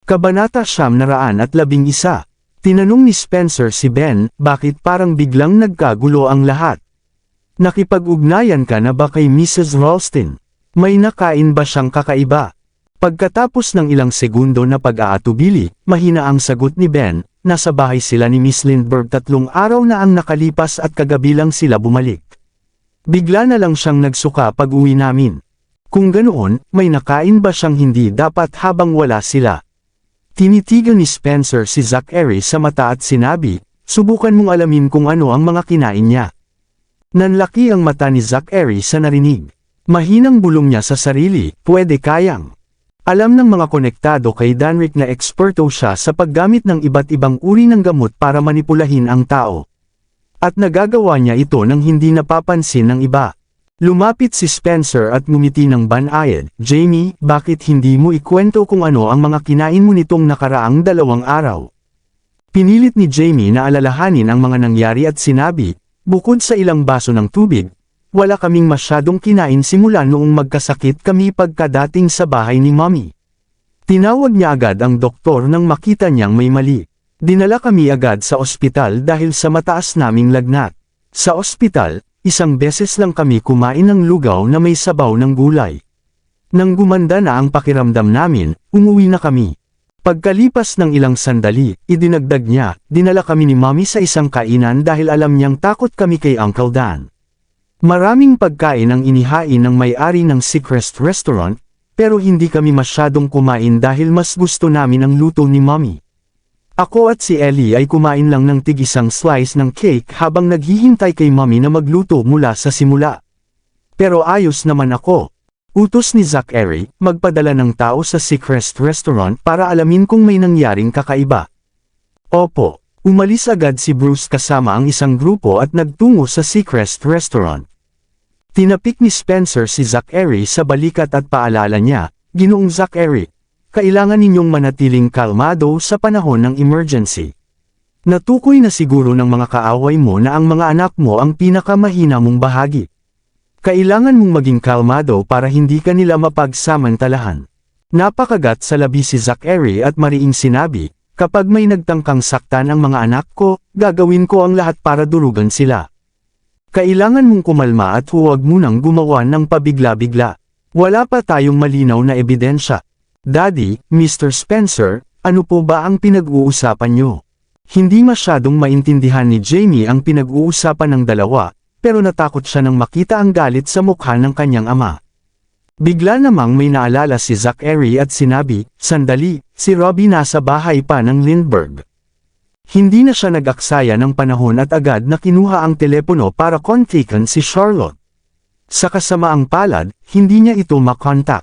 Kabanata 911. Tinanong ni Spencer si Ben, bakit parang biglang nagkagulo ang lahat? Nakipag-ugnayan ka na ba kay Mrs. Ralston? May nakain ba siyang kakaiba? Pagkatapos ng ilang segundo na pag-aatubili, mahina ang sagot ni Ben, nasa bahay sila ni Miss Lindbergh 3 araw na ang nakalipas at kagabi lang sila bumalik. Bigla na lang siyang nagsuka pag-uwi namin. Kung ganoon, may nakain ba siyang hindi dapat habang wala sila? Tinitigan ni Spencer si Zachary sa mata at sinabi, subukan mong alamin kung ano ang mga kinain niya. Nanlaki ang mata ni Zachary sa narinig. Mahinang bulong niya sa sarili, pwede kayang. Alam ng mga konektado kay Danrick na eksperto siya sa paggamit ng iba't ibang uri ng gamot para manipulahin ang tao. At nagagawa niya ito nang hindi napapansin ng iba. Lumapit si Spencer at ngumiti ng banayad, Jamie, bakit hindi mo ikwento kung ano ang mga kinain mo nitong nakaraang 2 araw? Pinilit ni Jamie na alalahanin ang mga nangyari at sinabi, bukod sa ilang baso ng tubig, wala kaming masyadong kinain simula noong magkasakit kami pagkadating sa bahay ni Mommy. Tinawag niya agad ang doktor nang makita niyang may mali. Dinala kami agad sa ospital dahil sa mataas naming lagnat. Sa ospital, 1 beses lang kami kumain ng lugaw na may sabaw ng gulay. Nang gumanda na ang pakiramdam namin, umuwi na kami. Pagkalipas ng ilang sandali, idinagdag niya, dinala kami ni Mommy sa isang kainan dahil alam niyang takot kami kay Uncle Dan. Maraming pagkain ang inihain ng may-ari ng Seacrest Restaurant, pero hindi kami masyadong kumain dahil mas gusto namin ang luto ni Mommy. Ako at si Ellie ay kumain lang ng tig-1 slice ng cake habang naghihintay kay Mommy na magluto mula sa simula. Pero ayos naman ako. Utos ni Zachary, magpadala ng tao sa Seacrest Restaurant para alamin kung may nangyaring kakaiba. Opo, umalis agad si Bruce kasama ang isang grupo at nagtungo sa Seacrest Restaurant. Tinapik ni Spencer si Zachary sa balikat at paalala niya, Ginoong Zachary, kailangan ninyong manatiling kalmado sa panahon ng emergency. Natukoy na siguro ng mga kaaway mo na ang mga anak mo ang pinakamahina mong bahagi. Kailangan mong maging kalmado para hindi ka nila mapagsamantalahan. Napakagat sa labi si Zachary at mariing sinabi, kapag may nagtangkang saktan ang mga anak ko, gagawin ko ang lahat para durugan sila. Kailangan mong kumalma at huwag munang gumawa ng pabigla-bigla. Wala pa tayong malinaw na ebidensya. Daddy, Mr. Spencer, ano po ba ang pinag-uusapan niyo? Hindi masyadong maintindihan ni Jamie ang pinag-uusapan ng dalawa, pero natakot siya nang makita ang galit sa mukha ng kanyang ama. Bigla namang may naalala si Zachary at sinabi, sandali, si Robbie nasa bahay pa ng Lindbergh. Hindi na siya nag-aksaya ng panahon at agad na kinuha ang telepono para kontakan si Charlotte. Sa kasamaang palad, hindi niya ito makontak.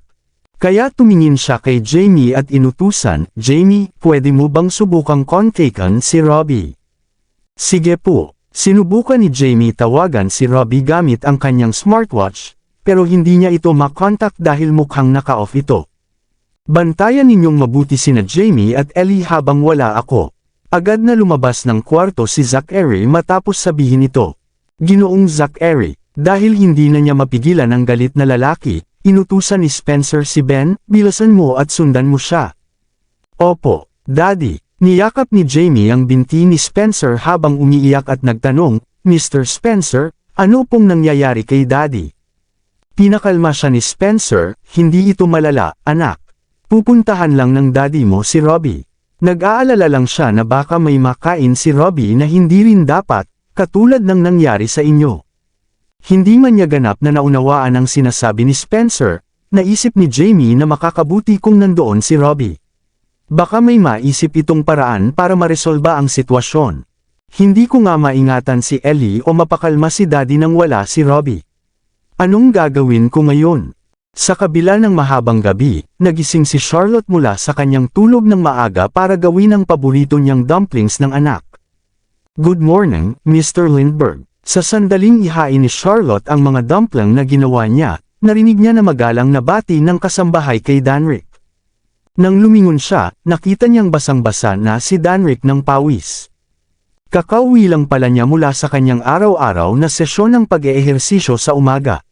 Kaya tumingin siya kay Jamie at inutusan, Jamie, pwede mo bang subukang kontakan si Robbie? Sige po. Sinubukan ni Jamie tawagan si Robbie gamit ang kanyang smartwatch, pero hindi niya ito makontak dahil mukhang naka-off ito. Bantayan ninyong mabuti sina Jamie at Ellie habang wala ako. Agad na lumabas ng kwarto si Zachary matapos sabihin ito. Ginoong Zachary, dahil hindi na niya mapigilan ang galit na lalaki, inutusan ni Spencer si Ben, bilasan mo at sundan mo siya. Opo, Daddy. Niyakap ni Jamie ang binti ni Spencer habang umiiyak at nagtanong, Mr. Spencer, ano pong nangyayari kay Daddy? Pinakalma siya ni Spencer, hindi ito malala, anak. Pupuntahan lang ng daddy mo si Robbie. Nag-aalala lang siya na baka may makain si Robbie na hindi rin dapat, katulad ng nangyari sa inyo. Hindi man niya ganap na naunawaan ang sinasabi ni Spencer, naisip ni Jamie na makakabuti kung nandoon si Robbie. Baka may maisip itong paraan para maresolba ang sitwasyon. Hindi ko nga maingatan si Ellie o mapakalma si Daddy nang wala si Robbie. Anong gagawin ko ngayon? Sa kabila ng mahabang gabi, nagising si Charlotte mula sa kanyang tulog ng maaga para gawin ang paborito niyang dumplings ng anak. Good morning, Mr. Lindbergh. Sa sandaling ihain ni Charlotte ang mga dumpling na ginawa niya, narinig niya na magalang na bati ng kasambahay kay Danrick. Nang lumingon siya, nakita niyang basang-basa na si Danrick ng pawis. Kakauwi lang pala niya mula sa kanyang araw-araw na sesyon ng pag-eehersisyo sa umaga.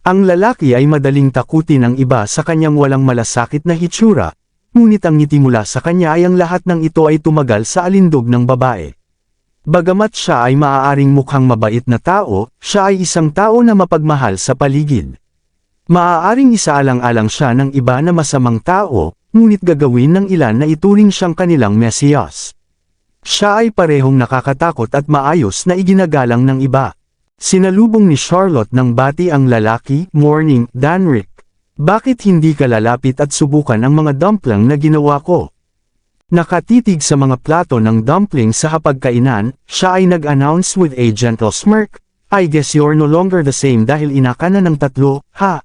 Ang lalaki ay madaling takutin ng iba sa kanyang walang malasakit na hitsura, ngunit ang ngiti mula sa kanya ay ang lahat ng ito ay tumagal sa alindog ng babae. Bagamat siya ay maaaring mukhang mabait na tao, siya ay isang tao na mapagmahal sa paligid. Maaaring isaalang-alang siya ng iba na masamang tao, ngunit gagawin ng ilan na ituring siyang kanilang mesiyas. Siya ay parehong nakakatakot at maayos na iginagalang ng iba. Sinalubong ni Charlotte ng bati ang lalaki, "Morning, Danrick. Bakit hindi ka lalapit at subukan ang mga dumpling na ginawa ko?" Nakatitig sa mga plato ng dumpling sa hapagkainan, siya ay nag-announce with a gentle smirk, "I guess you're no longer the same dahil inaka na ng tatlo, ha?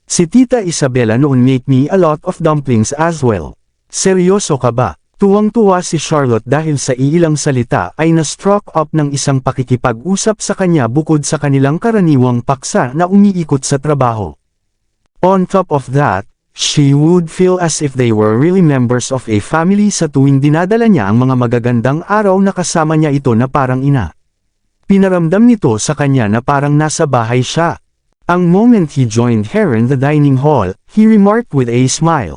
Si Tita Isabella noon make me a lot of dumplings as well." Seryoso ka ba? Tuwang-tuwa si Charlotte dahil sa iilang salita ay na-struck up ng isang pakikipag-usap sa kanya bukod sa kanilang karaniwang paksa na umiikot sa trabaho. On top of that, she would feel as if they were really members of a family sa tuwing dinadala niya ang mga magagandang araw na kasama niya ito na parang ina. Pinaramdam nito sa kanya na parang nasa bahay siya. Ang moment he joined her in the dining hall, he remarked with a smile.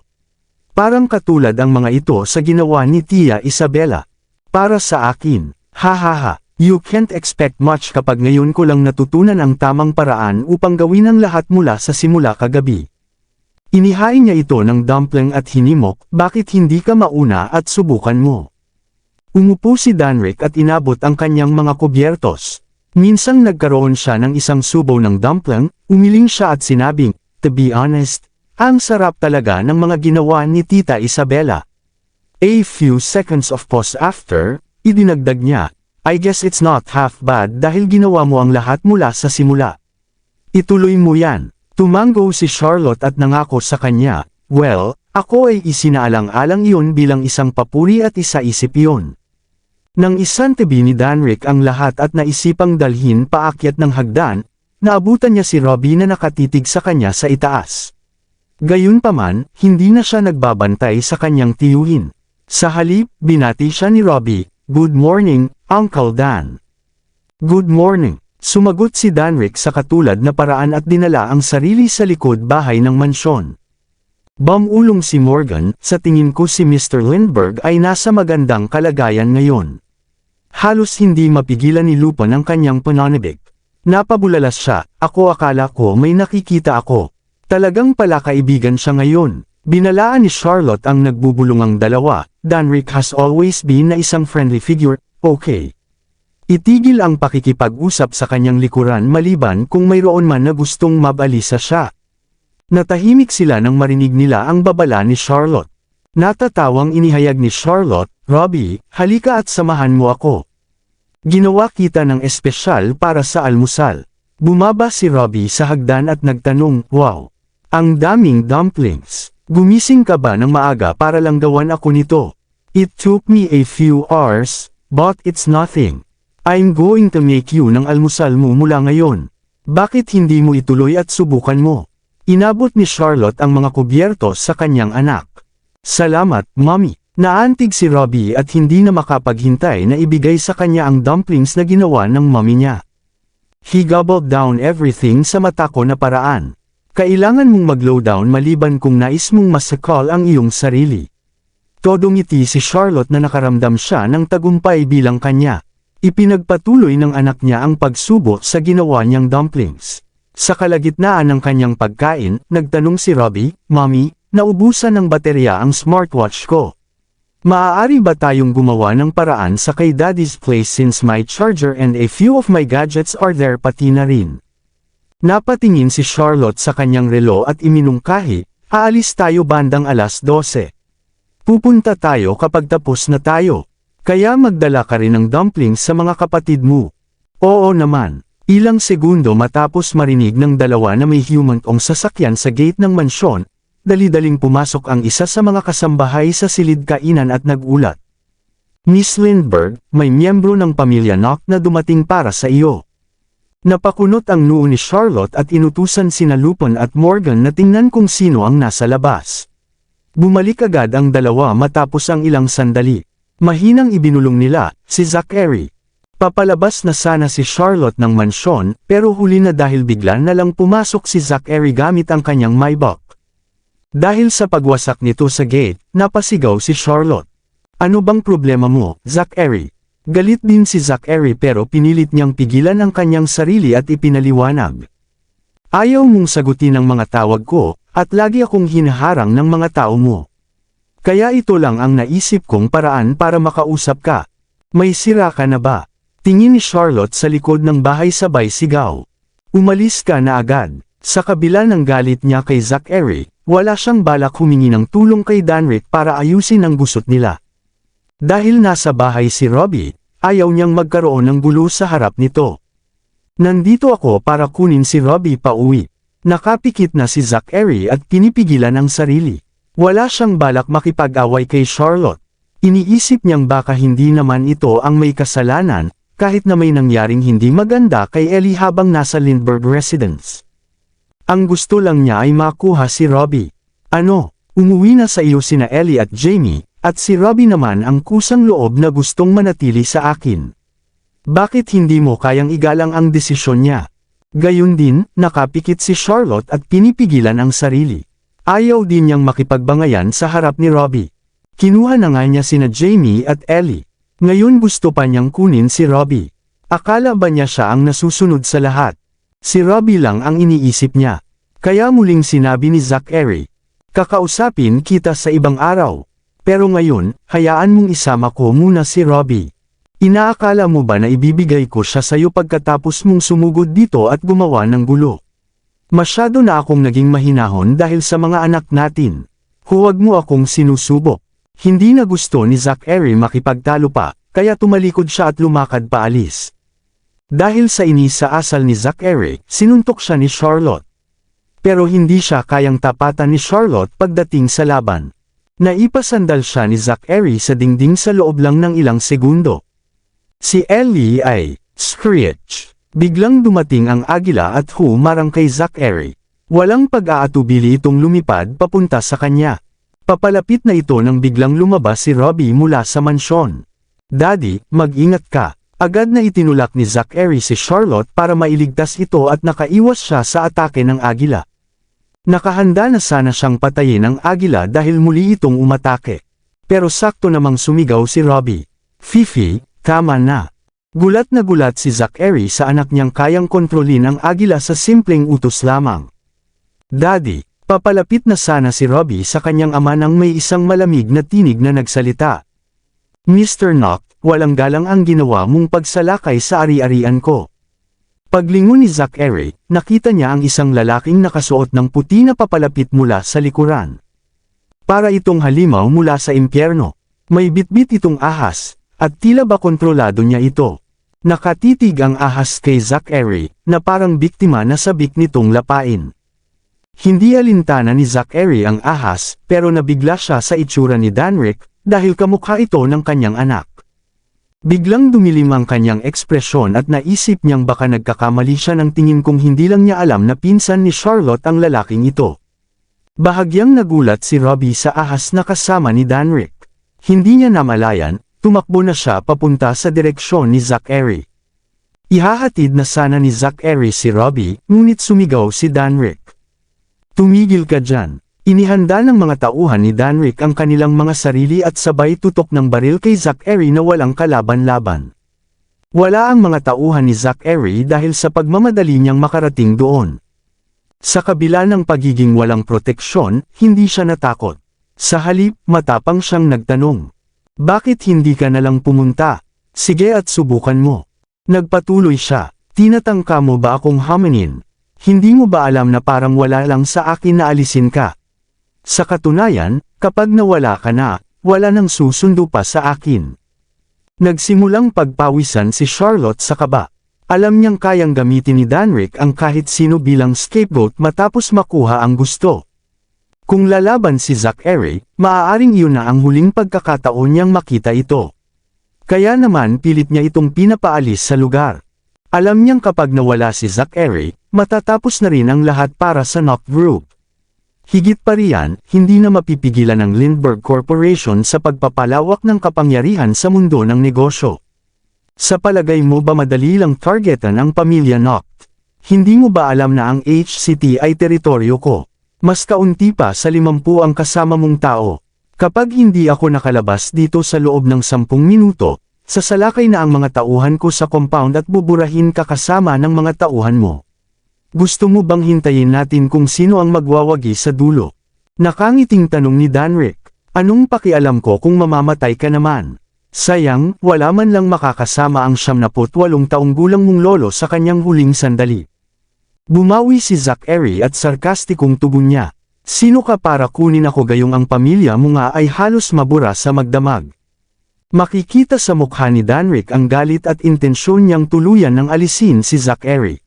"Parang katulad ang mga ito sa ginawa ni Tia Isabella. Para sa akin, ha, you can't expect much kapag ngayon ko lang natutunan ang tamang paraan upang gawin ang lahat mula sa simula kagabi." Inihain niya ito ng dumpling at hinimok, "Bakit hindi ka mauna at subukan mo?" Umupo si Danrick at inabot ang kanyang mga kubyertos. Minsang nagkaroon siya ng isang subo ng dumpling, umiling siya at sinabing, "To be honest, ang sarap talaga ng mga ginawa ni Tita Isabella." A few seconds of pause after, idinagdag niya, "I guess it's not half bad dahil ginawa mo ang lahat mula sa simula. Ituloy mo yan." Tumango si Charlotte at nangako sa kanya, "Well, ako ay isinaalang-alang iyon bilang isang papuri at isaisip iyon." Nang isantabi ni Danrick ang lahat at naisipang dalhin paakyat ng hagdan, naabutan niya si Robbie na nakatitig sa kanya sa itaas. Gayunpaman, hindi na siya nagbabantay sa kanyang tiyuhin. Sa halip, binati siya ni Robbie, "Good morning, Uncle Dan." "Good morning." Sumagot si Danrick sa katulad na paraan at dinala ang sarili sa likod bahay ng mansyon. Bumulong si Morgan, "Sa tingin ko si Mr. Lindbergh ay nasa magandang kalagayan ngayon." Halos hindi mapigilan ni Lupin ang kanyang pananabik. Napabulalas siya, akala ko may nakikita ako. Talagang pala kaibigan siya ngayon." Binalaan ni Charlotte ang nagbubulungang dalawa, "Danrick has always been na isang friendly figure, okay. Itigil ang pakikipag-usap sa kanyang likuran maliban kung mayroon man na gustong mabalisa siya." Natahimik sila nang marinig nila ang babala ni Charlotte. Natatawang inihayag ni Charlotte, "Robbie, halika at samahan mo ako. Ginawa kita ng espesyal para sa almusal." Bumaba si Robbie sa hagdan at nagtanong, "Wow! Ang daming dumplings. Gumising ka ba ng maaga para lang gawan ako nito?" "It took me a few hours, but it's nothing. I'm going to make you ng almusal mo mula ngayon. Bakit hindi mo ituloy at subukan mo?" Inabot ni Charlotte ang mga kubyertos sa kanyang anak. "Salamat, Mommy." Naantig si Robbie at hindi na makapaghintay na ibigay sa kanya ang dumplings na ginawa ng mommy niya. He gobbled down everything sa matako na paraan. Kailangan mong mag-low down maliban kung nais mong masakal ang iyong sarili. Todo ngiti si Charlotte na nakaramdam siya ng tagumpay bilang kanya. Ipinagpatuloy ng anak niya ang pagsubo sa ginawa niyang dumplings. Sa kalagitnaan ng kanyang pagkain, nagtanong si Robbie, "Mommy, naubusan ng baterya ang smartwatch ko. Maaari ba tayong gumawa ng paraan sa kay Daddy's place since my charger and a few of my gadgets are there pati na rin?" Napatingin si Charlotte sa kanyang relo at iminungkahi, "Aalis tayo bandang alas 12. Pupunta tayo kapag tapos na tayo. Kaya magdala ka rin ng dumplings sa mga kapatid mo." "Oo naman." Ilang segundo matapos marinig ng dalawa na may humantong sasakyan sa gate ng mansyon, dali-daling pumasok ang isa sa mga kasambahay sa silid kainan at nagulat. "Miss Lindbergh, may miyembro ng pamilya Knock na dumating para sa iyo." Napakunot ang noo ni Charlotte at inutusan sina Lupin at Morgan na tingnan kung sino ang nasa labas. Bumalik agad ang dalawa matapos ang ilang sandali. Mahinang ibinulong nila, si Zachary. Papalabas na sana si Charlotte ng mansyon, pero huli na dahil bigla na lang pumasok si Zachary gamit ang kanyang Maybach. Dahil sa pagwasak nito sa gate, napasigaw si Charlotte. Ano bang problema mo, Zachary? Galit din si Zachary pero pinilit niyang pigilan ang kanyang sarili at ipinaliwanag. Ayaw mong sagutin ang mga tawag ko, at lagi akong hinaharang ng mga tao mo. Kaya ito lang ang naisip kong paraan para makausap ka. May sira ka na ba? Tingin ni Charlotte sa likod ng bahay sabay sigaw. Umalis ka na agad. Sa kabila ng galit niya kay Zachary, wala siyang balak humingi ng tulong kay Danrick para ayusin ang gusot nila. Dahil nasa bahay si Robbie, ayaw niyang magkaroon ng gulo sa harap nito. Nandito ako para kunin si Robbie pauwi. Nakapikit na si Zachary at pinipigilan ang sarili. Wala siyang balak makipag-away kay Charlotte. Iniisip niyang baka hindi naman ito ang may kasalanan, kahit na may nangyaring hindi maganda kay Ellie habang nasa Lindbergh residence. Ang gusto lang niya ay makuha si Robbie. Ano, umuwi na sa iyo sina Ellie at Jamie, at si Robbie naman ang kusang loob na gustong manatili sa akin. Bakit hindi mo kayang igalang ang desisyon niya? Gayun din, nakapikit si Charlotte at pinipigilan ang sarili. Ayaw din niyang makipagbangayan sa harap ni Robbie. Kinuha na nga niya sina Jamie at Ellie. Ngayon gusto pa niyang kunin si Robbie. Akala ba niya siya ang nasusunod sa lahat? Si Robbie lang ang iniisip niya. Kaya muling sinabi ni Zachary, kakausapin kita sa ibang araw. Pero ngayon, hayaan mong isama ko muna si Robbie. Inaakala mo ba na ibibigay ko siya sa'yo pagkatapos mong sumugod dito at gumawa ng gulo? Masyado na akong naging mahinahon dahil sa mga anak natin. Huwag mo akong sinusubok. Hindi na gusto ni Zachary makipagtalo pa, kaya tumalikod siya at lumakad paalis. Dahil sa inis sa asal ni Zachary, sinuntok siya ni Charlotte. Pero hindi siya kayang tapatan ni Charlotte pagdating sa laban. Naipasandal siya ni Zachary sa dingding sa loob lang ng ilang segundo. Si Ellie ay, screech. Biglang dumating ang agila at humarang kay Zachary. Walang pag-aatubili itong lumipad papunta sa kanya. Papalapit na ito nang biglang lumabas si Robbie mula sa mansyon. Daddy, mag-ingat ka. Agad na itinulak ni Zachary si Charlotte para mailigtas ito at nakaiwas siya sa atake ng agila. Nakahanda na sana siyang patayin ang agila dahil muli itong umatake. Pero sakto namang sumigaw si Robbie. Fifi, tama na. Gulat na gulat si Zachary sa anak niyang kayang kontrolin ang agila sa simpleng utos lamang. Daddy, papalapit na sana si Robbie sa kanyang ama nang may isang malamig na tinig na nagsalita. Mr. Knock, walang galang ang ginawa mong pagsalakay sa ari-arian ko. Paglingon ni Zachary, nakita niya ang isang lalaking nakasuot ng puti na papalapit mula sa likuran. Para itong halimaw mula sa impyerno. May bitbit itong ahas, at tila ba kontrolado niya ito. Nakatitig ang ahas kay Zachary, na parang biktima na sabik nitong lapain. Hindi alintana ni Zachary ang ahas, pero nabigla siya sa itsura ni Danrick, dahil kamukha ito ng kanyang anak. Biglang dumilim ang kanyang ekspresyon at naisip niyang baka nagkakamali siya ng tingin kung hindi lang niya alam na pinsan ni Charlotte ang lalaking ito. Bahagyang nagulat si Robbie sa ahas na kasama ni Danrick. Hindi niya namalayan, tumakbo na siya papunta sa direksyon ni Zachary. Ihahatid na sana ni Zachary si Robbie, ngunit sumigaw si Danrick. Tumigil ka dyan. Inihanda ng mga tauhan ni Danrick ang kanilang mga sarili at sabay tutok ng baril kay Zachary na walang kalaban-laban. Wala ang mga tauhan ni Zachary dahil sa pagmamadali niyang makarating doon. Sa kabila ng pagiging walang proteksyon, hindi siya natakot. Sa halip, matapang siyang nagtanong. Bakit hindi ka nalang pumunta? Sige at subukan mo. Nagpatuloy siya. Tinatangka mo ba akong haminin? Hindi mo ba alam na parang wala lang sa akin na alisin ka? Sa katunayan, kapag nawala ka na, wala nang susundo pa sa akin. Nagsimulang pagpawisan si Charlotte sa kaba. Alam niyang kayang gamitin ni Danrick ang kahit sino bilang scapegoat matapos makuha ang gusto. Kung lalaban si Zachary, maaaring iyon na ang huling pagkakataon niyang makita ito. Kaya naman pilit niya itong pinapaalis sa lugar. Alam niyang kapag nawala si Zachary, matatapos na rin ang lahat para sa Knock Group. Higit pa riyan, hindi na mapipigilan ng Lindbergh Corporation sa pagpapalawak ng kapangyarihan sa mundo ng negosyo. Sa palagay mo ba madali lang targetan ang pamilya Knock? Hindi mo ba alam na ang HCT ay teritoryo ko? Mas kaunti pa sa 50 ang kasama mong tao. Kapag hindi ako nakalabas dito sa loob ng 10 minuto, sasalakay na ang mga tauhan ko sa compound at buburahin ka kasama ng mga tauhan mo. Gusto mo bang hintayin natin kung sino ang magwawagi sa dulo? Nakangiting tanong ni Danrick. Anong pakialam ko kung mamamatay ka naman? Sayang, wala man lang makakasama ang 78 taong gulang mong lolo sa kanyang huling sandali. Bumawi si Zachary at sarkastikong tugon niya. Sino ka para kunin ako gayong ang pamilya mo nga ay halos mabura sa magdamag? Makikita sa mukha ni Danrick ang galit at intensyon niyang tuluyan ng alisin si Zachary.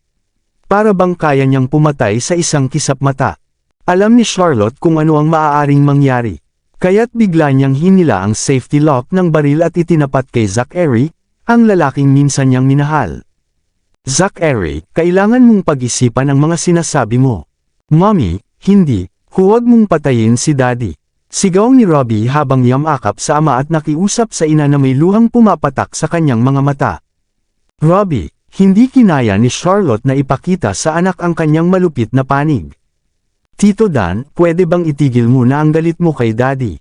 Para bang kaya niyang pumatay sa isang kisap mata. Alam ni Charlotte kung ano ang maaaring mangyari. Kaya't bigla niyang hinila ang safety lock ng baril at itinapat kay Zachary, ang lalaking minsan niyang minahal. Zachary, kailangan mong pag-isipan ang mga sinasabi mo. Mommy, hindi, huwag mong patayin si Daddy. Sigaw ni Robbie habang yamakap sa ama at nakiusap sa ina na may luhang pumapatak sa kanyang mga mata. Robbie, hindi kinaya ni Charlotte na ipakita sa anak ang kanyang malupit na panig. Tito Dan, pwede bang itigil mo na ang galit mo kay Daddy?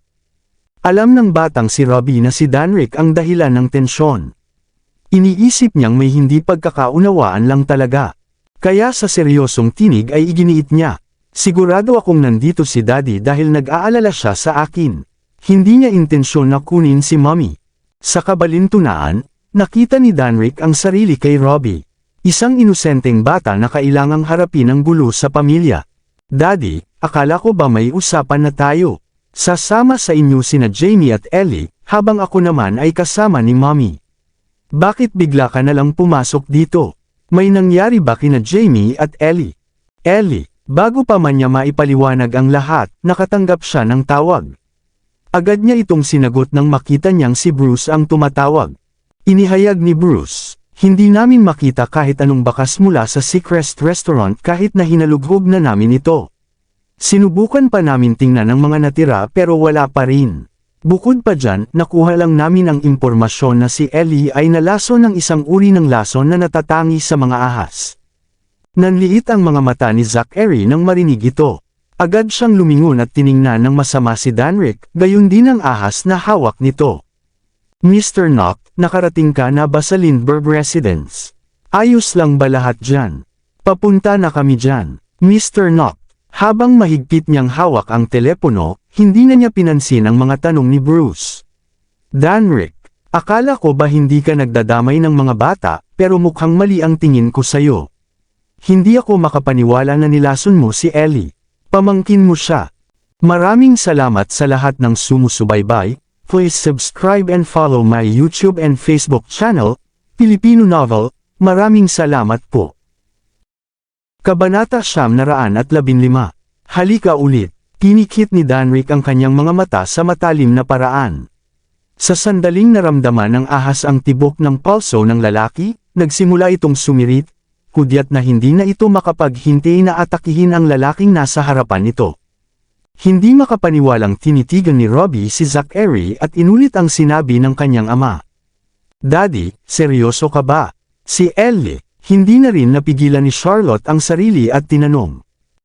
Alam ng batang si Robbie na si Danrick ang dahilan ng tensyon. Iniisip niyang may hindi pagkakaunawaan lang talaga. Kaya sa seryosong tinig ay iginiit niya. Sigurado akong nandito si Daddy dahil nag-aalala siya sa akin. Hindi niya intensyon na kunin si Mommy. Sa kabalintunaan, nakita ni Danrick ang sarili kay Robbie. Isang inosenteng bata na kailangang harapin ang gulo sa pamilya. Daddy, akala ko ba may usapan na tayo? Sasama sa inyo sina Jamie at Ellie, habang ako naman ay kasama ni Mommy. Bakit bigla ka na lang pumasok dito? May nangyari ba kina Jamie at Ellie? Ellie, bago pa man niya maipaliwanag ang lahat, nakatanggap siya ng tawag. Agad niya itong sinagot nang makita niyang si Bruce ang tumatawag. Inihayag ni Bruce, hindi namin makita kahit anong bakas mula sa Seacrest Restaurant kahit na hinalughog na namin ito. Sinubukan pa namin tingnan ang mga natira pero wala pa rin. Bukod pa dyan, nakuha lang namin ang impormasyon na si Ellie ay nalason ng isang uri ng lason na natatangi sa mga ahas. Nanliit ang mga mata ni Zachary nang marinig ito. Agad siyang lumingon at tiningnan ng masama si Danrick, gayon din ang ahas na hawak nito. Mr. Knock, nakarating ka na ba sa Lindbergh Residence? Ayos lang ba lahat dyan? Papunta na kami dyan. Mr. Knock, habang mahigpit niyang hawak ang telepono, hindi na niya pinansin ang mga tanong ni Bruce. Danrick, akala ko ba hindi ka nagdadamay ng mga bata, pero mukhang mali ang tingin ko sa'yo. Hindi ako makapaniwala na nilason mo si Ellie. Pamangkin mo siya. Maraming salamat sa lahat ng sumusubaybay. Please subscribe and follow my YouTube and Facebook channel, Filipino Novel. Maraming salamat po. Kabanata 915. Halika ulit. Pinikit ni Danrick ang kanyang mga mata sa matalim na paraan. Sa sandaling naramdaman ng ahas ang tibok ng pulso ng lalaki, nagsimula itong sumirit, hudyat na hindi na ito makapaghintay na atakihin ang lalaking nasa harapan nito. Hindi makapaniwalang tinitigan ni Robbie si Zachary at inulit ang sinabi ng kanyang ama. Daddy, seryoso ka ba? Si Ellie, hindi na rin napigilan ni Charlotte ang sarili at tinanong.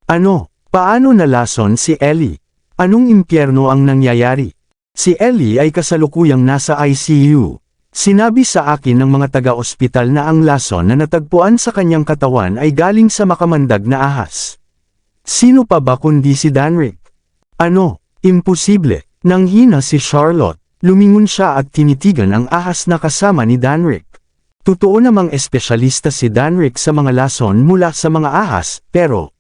Ano? Paano nalason si Ellie? Anong impyerno ang nangyayari? Si Ellie ay kasalukuyang nasa ICU. Sinabi sa akin ng mga taga-ospital na ang lason na natagpuan sa kanyang katawan ay galing sa makamandag na ahas. Sino pa ba kundi si Danrick? Ano? Imposible. Nanghina si Charlotte. Lumingon siya at tinitigan ang ahas na kasama ni Danrick. Totoo namang espesyalista si Danrick sa mga lason mula sa mga ahas, pero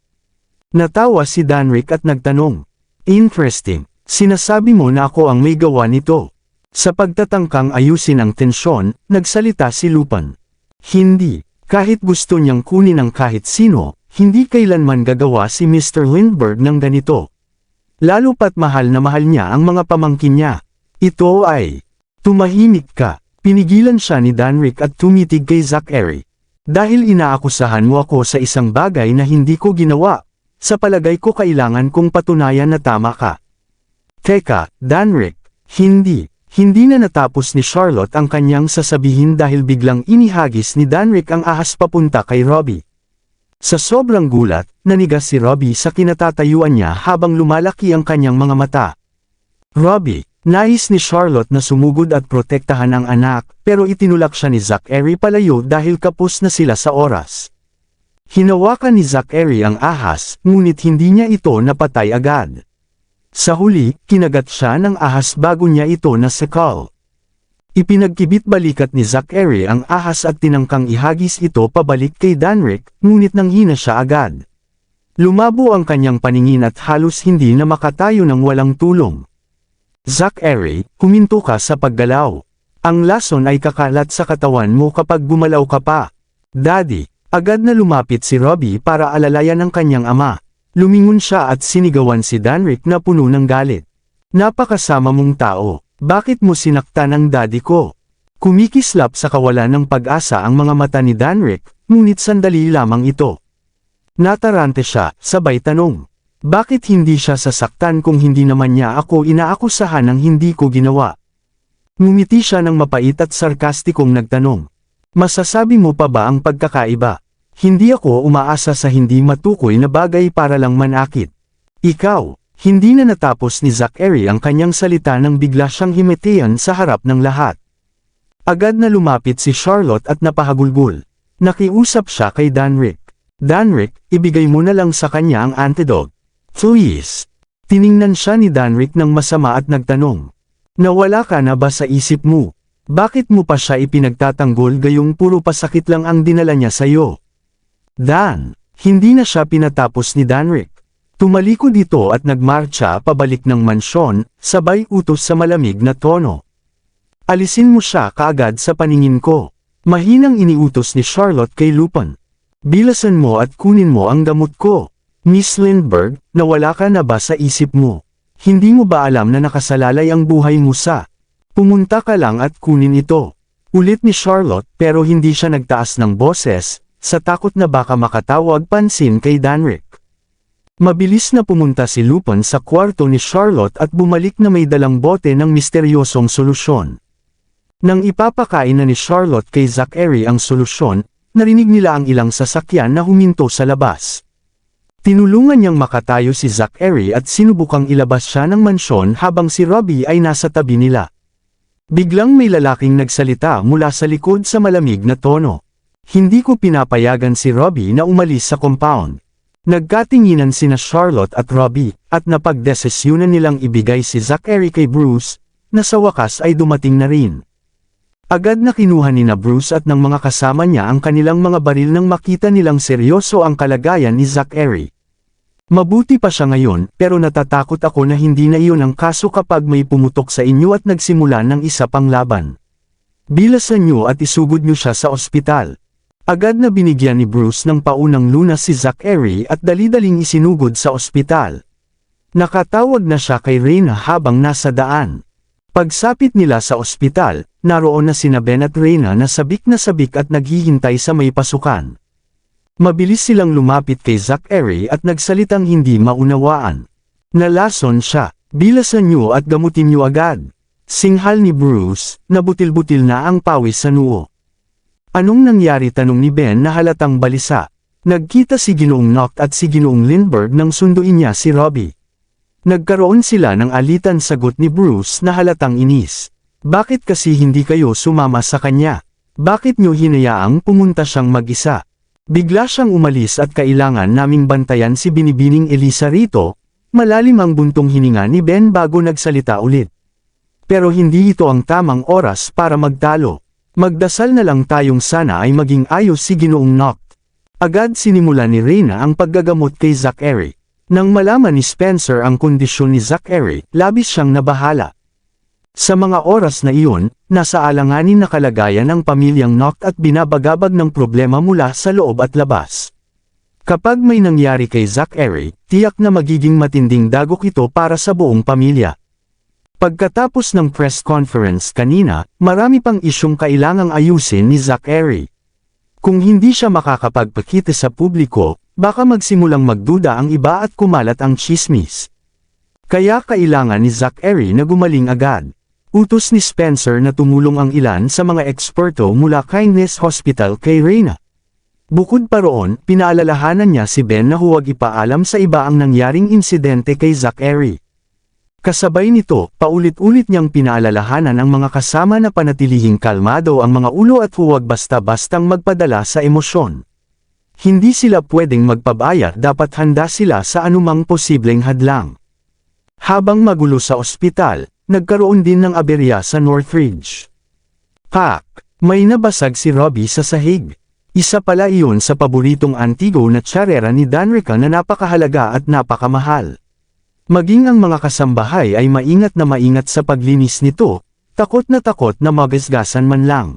natawa si Danrick at nagtanong. Interesting. Sinasabi mo na ako ang may gawa nito. Sa pagtatangkang ayusin ang tensyon, nagsalita si Lupin. Hindi. Kahit gusto niyang kunin ang kahit sino, hindi kailanman gagawa si Mr. Lindbergh ng ganito. Lalo pat mahal na mahal niya ang mga pamangkin niya. Ito ay, tumahimik ka. Pinigilan siya ni Danrick at tumitig kay Zachary. Dahil inaakusahan mo ako sa isang bagay na hindi ko ginawa, sa palagay ko kailangan kong patunayan na tama ka. Teka, Danrick, hindi na natapos ni Charlotte ang kanyang sasabihin dahil biglang inihagis ni Danrick ang ahas papunta kay Robbie. Sa sobrang gulat, nanigas si Robbie sa kinatatayuan niya habang lumalaki ang kanyang mga mata. Robbie, nais ni Charlotte na sumugod at protektahan ang anak, pero itinulak siya ni Zachary palayo dahil kapos na sila sa oras. Hinawakan ni Zachary ang ahas, ngunit hindi niya ito napatay agad. Sa huli, kinagat siya ng ahas bago niya ito nasakal. Ipinagkibit-balikat ni Zachary ang ahas at tinangkang ihagis ito pabalik kay Danrick, ngunit nanghina siya agad. Lumabo ang kanyang paningin at halos hindi na makatayo ng walang tulong. Zachary, huminto ka sa paggalaw. Ang lason ay kakalat sa katawan mo kapag gumalaw ka pa. Daddy, agad na lumapit si Robbie para alalayan ang kanyang ama. Lumingon siya at sinigawan si Danrick na puno ng galit. Napakasama mong tao, bakit mo sinaktan ang daddy ko? Kumikislap sa kawalan ng pag-asa ang mga mata ni Danrick, ngunit sandali lamang ito. Natarante siya, sabay tanong. Bakit hindi siya sasaktan kung hindi naman niya ako inaakusahan ng hindi ko ginawa? Ngumiti siya ng mapait at sarkastikong nagtanong. Masasabi mo pa ba ang pagkakaiba? Hindi ako umaasa sa hindi matukoy na bagay para lang manakit. Ikaw, hindi na natapos ni Zachary ang kanyang salita nang bigla siyang himatayan sa harap ng lahat. Agad na lumapit si Charlotte at napahagulgol. Nakiusap siya kay Danrick. Danrick, ibigay mo na lang sa kanya ang antidote. Please. Tiningnan siya ni Danrick ng masama at nagtanong. Nawala ka na ba sa isip mo? Bakit mo pa siya ipinagtatanggol gayong puro pasakit lang ang dinala niya sa'yo? Dan, hindi na siya pinatapos ni Danrick. Tumalikod dito at nagmarcha pabalik ng mansyon, sabay utos sa malamig na tono. Alisin mo siya kaagad sa paningin ko. Mahinang iniutos ni Charlotte kay Lupin. Bilasan mo at kunin mo ang gamot ko. Miss Lindbergh, nawala ka na ba sa isip mo? Hindi mo ba alam na nakasalalay ang buhay mo sa? Pumunta ka lang at kunin ito. Ulit ni Charlotte pero hindi siya nagtaas ng boses, sa takot na baka makatawag pansin kay Danrick. Mabilis na pumunta si Lupin sa kwarto ni Charlotte at bumalik na may dalang bote ng misteryosong solusyon. Nang ipapakain na ni Charlotte kay Zachary ang solusyon, narinig nila ang ilang sasakyan na huminto sa labas. Tinulungan niyang makatayo si Zachary at sinubukang ilabas siya ng mansyon habang si Robbie ay nasa tabi nila. Biglang may lalaking nagsalita mula sa likod sa malamig na tono. Hindi ko pinapayagan si Robbie na umalis sa compound. Nagkatinginan sina Charlotte at Robbie, at napagdesisyunan nilang ibigay si Zachary kay Bruce, na sa wakas ay dumating na rin. Agad na kinuha ni na Bruce at ng mga kasama niya ang kanilang mga baril nang makita nilang seryoso ang kalagayan ni Zachary. Mabuti pa siya ngayon, pero natatakot ako na hindi na iyon ang kaso kapag may pumutok sa inyo at nagsimula ng isa pang laban. Bilasan niyo at isugod niyo siya sa ospital. Agad na binigyan ni Bruce ng paunang lunas si Zachary at dali-daling isinugod sa ospital. Nakatawag na siya kay Reyna habang nasa daan. Pagsapit nila sa ospital, naroon na sina Ben at Reyna na sabik at naghihintay sa may pasukan. Mabilis silang lumapit kay Zachary at nagsalitang hindi maunawaan. Nalason siya, bilasan niyo at gamutin niyo agad. Singhal ni Bruce, nabutil-butil na ang pawis sa noo. Anong nangyari tanong ni Ben na halatang balisa? Nagkita si Ginoong Noct at si Ginoong Lindbergh nang sunduin niya si Robbie. Nagkaroon sila ng alitan sagot ni Bruce na halatang inis. Bakit kasi hindi kayo sumama sa kanya? Bakit niyo hinayaang pumunta siyang mag-isa? Bigla siyang umalis at kailangan naming bantayan si Binibining Elisa rito. Malalim ang buntong hininga ni Ben bago nagsalita ulit. Pero hindi ito ang tamang oras para magtalo. Magdasal na lang tayong sana ay maging ayos si Ginoong Noct. Agad sinimula ni Reyna ang paggagamot kay Zachary. Nang malaman ni Spencer ang kondisyon ni Zachary, labis siyang nabahala. Sa mga oras na iyon, nasa alanganin na kalagayan ang pamilyang Noct at binabagabag ng problema mula sa loob at labas. Kapag may nangyari kay Zachary, tiyak na magiging matinding dagok ito para sa buong pamilya. Pagkatapos ng press conference kanina, marami pang isyong kailangang ayusin ni Zachary. Kung hindi siya makakapagpakita sa publiko, baka magsimulang magduda ang iba at kumalat ang chismis. Kaya kailangan ni Zachary na gumaling agad. Utos ni Spencer na tumulong ang ilan sa mga eksperto mula Kindness Hospital kay Reyna. Bukod pa roon, pinaalalahanan niya si Ben na huwag ipaalam sa iba ang nangyaring insidente kay Zachary. Kasabay nito, paulit-ulit niyang pinaalalahanan ang mga kasama na panatilihing kalmado ang mga ulo at huwag basta-bastang magpadala sa emosyon. Hindi sila pwedeng magpabaya, dapat handa sila sa anumang posibleng hadlang. Habang magulo sa ospital, nagkaroon din ng aberya sa Northridge. May nabasag si Robbie sa sahig. Isa pala iyon sa paboritong antigo na tsarera ni Danrica na napakahalaga at napakamahal. Maging ang mga kasambahay ay maingat na maingat sa paglinis nito, takot na magasgasan man lang.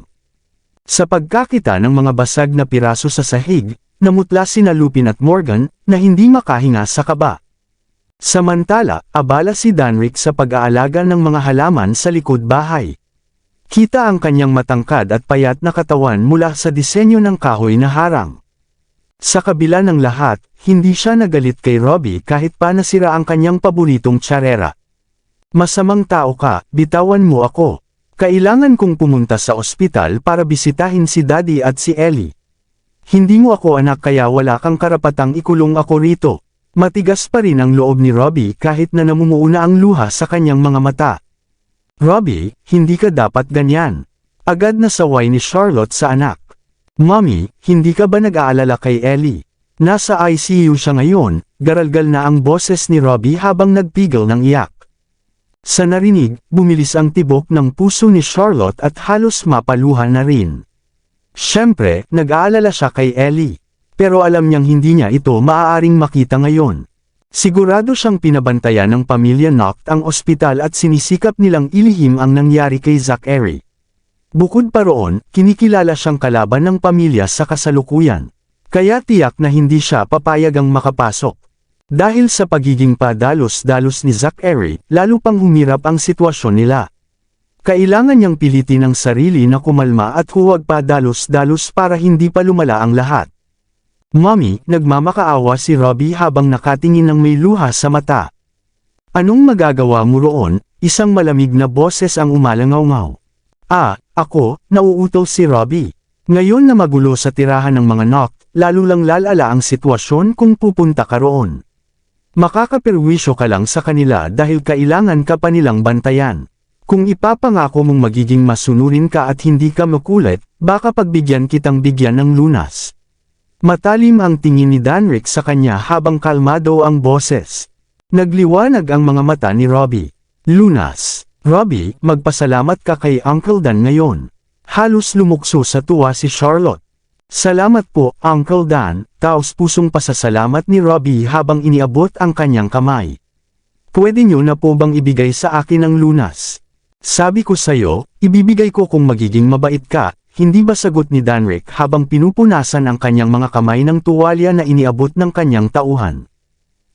Sa pagkakita ng mga basag na piraso sa sahig, namutla sina Lupin at Morgan, na hindi makahinga sa kaba. Samantala, abala si Danric sa pag-aalaga ng mga halaman sa likod bahay. Kita ang kanyang matangkad at payat na katawan mula sa disenyo ng kahoy na harang. Sa kabila ng lahat, hindi siya nagalit kay Robbie kahit pa nasira ang kanyang paboritong tsarera. Masamang tao ka, bitawan mo ako. Kailangan kong pumunta sa ospital para bisitahin si Daddy at si Ellie. Hindi mo ako anak kaya wala kang karapatang ikulong ako rito. Matigas pa rin ang loob ni Robbie kahit na namumuuna ang luha sa kanyang mga mata. Robbie, hindi ka dapat ganyan. Agad na saway ni Charlotte sa anak. Mommy, hindi ka ba nag-aalala kay Ellie? Nasa ICU siya ngayon, garalgal na ang boses ni Robbie habang nagpigil ng iyak. Sa narinig, bumilis ang tibok ng puso ni Charlotte at halos mapaluhan na rin. Siyempre, nag-aalala siya kay Ellie. Pero alam niyang hindi niya ito maaaring makita ngayon. Sigurado siyang pinabantayan ng pamilya Noct ang ospital at sinisikap nilang ilihim ang nangyari kay Zachary. Bukod pa roon, kinikilala siyang kalaban ng pamilya sa kasalukuyan. Kaya tiyak na hindi siya papayagang makapasok. Dahil sa pagiging padalos-dalos ni Zachary, lalo pang humirap ang sitwasyon nila. Kailangan niyang pilitin ang sarili na kumalma at huwag padalos-dalos para hindi pa lumala ang lahat. Mommy, nagmamakaawa si Robbie habang nakatingin ng may luha sa mata. Anong magagawa mo roon? Isang malamig na boses ang umalangaw-ngaw. Ako, nauutal si Robbie. Ngayon na magulo sa tirahan ng mga Noct, lalo lang lalala ang sitwasyon kung pupunta ka roon. Makakaperwisyo ka lang sa kanila dahil kailangan ka pa nilang bantayan. Kung ipapangako mong magiging masunurin ka at hindi ka makulit, baka pagbigyan kitang bigyan ng lunas. Matalim ang tingin ni Danric sa kanya habang kalmado ang boses. Nagliwanag ang mga mata ni Robbie. Lunas. Robbie, magpasalamat ka kay Uncle Dan ngayon. Halos lumukso sa tuwa si Charlotte. Salamat po, Uncle Dan, taos-pusong pasasalamat ni Robbie habang iniabot ang kanyang kamay. Pwede niyo na po bang ibigay sa akin ang lunas? Sabi ko sa'yo, ibibigay ko kung magiging mabait ka, hindi ba sagot ni Danric habang pinupunasan ang kanyang mga kamay ng tuwalya na iniabot ng kanyang tauhan.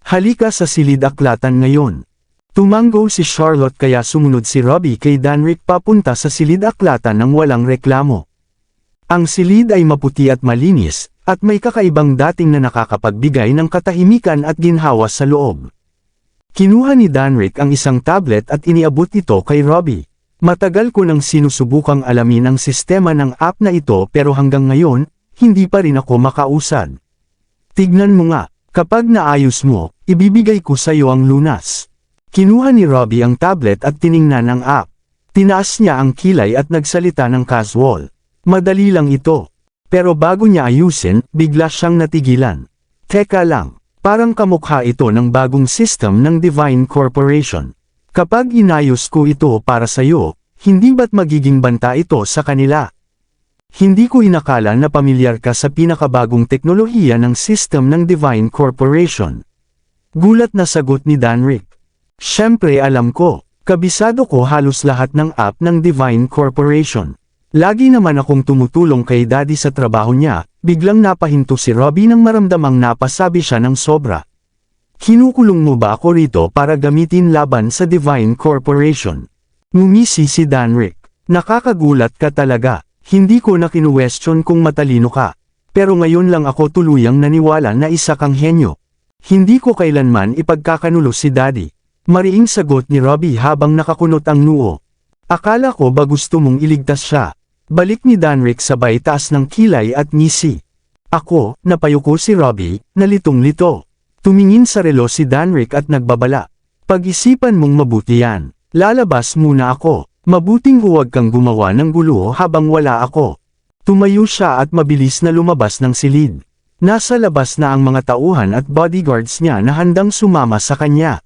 Halika sa silid-aklatan ngayon. Tumango si Charlotte kaya sumunod si Robbie kay Danric papunta sa silid-aklatan ng walang reklamo. Ang silid ay maputi at malinis, at may kakaibang dating na nakakapagbigay ng katahimikan at ginhawa sa loob. Kinuha ni Danric ang isang tablet at iniabot ito kay Robbie. Matagal ko nang sinusubukang alamin ang sistema ng app na ito pero hanggang ngayon, hindi pa rin ako makausad. Tignan mo nga, kapag naayos mo, ibibigay ko sa iyo ang lunas. Kinuha ni Robbie ang tablet at tiningnan ang app. Tinaas niya ang kilay at nagsalita ng casual. Madali lang ito. Pero bago niya ayusin, bigla siyang natigilan. Teka lang, parang kamukha ito ng bagong system ng Divine Corporation. Kapag inayos ko ito para sa iyo, hindi ba't magiging banta ito sa kanila? Hindi ko inakala na pamilyar ka sa pinakabagong teknolohiya ng system ng Divine Corporation. Gulat na sagot ni Danric. Siyempre alam ko, kabisado ko halos lahat ng app ng Divine Corporation. Lagi naman akong tumutulong kay Daddy sa trabaho niya, biglang napahinto si Robbie nang maramdamang napasabi siya ng sobra. Kinukulong mo ba ako rito para gamitin laban sa Divine Corporation? Ngumisi si Danric. Nakakagulat ka talaga, hindi ko na kinuwestiyon kung matalino ka. Pero ngayon lang ako tuluyang naniwala na isa kang henyo. Hindi ko kailanman ipagkakanulo si Daddy. Mariing sagot ni Robbie habang nakakunot ang noo. Akala ko ba gusto mong iligtas siya? Balik ni Danric sabay taas ng kilay at ngisi. Ako, napayuko si Robbie, nalitong-lito. Tumingin sa relo si Danrick at nagbabala. Pag-isipan mong mabuti yan. Lalabas muna ako. Mabuting huwag kang gumawa ng gulo habang wala ako. Tumayo siya at mabilis na lumabas ng silid. Nasa labas na ang mga tauhan at bodyguards niya na handang sumama sa kanya.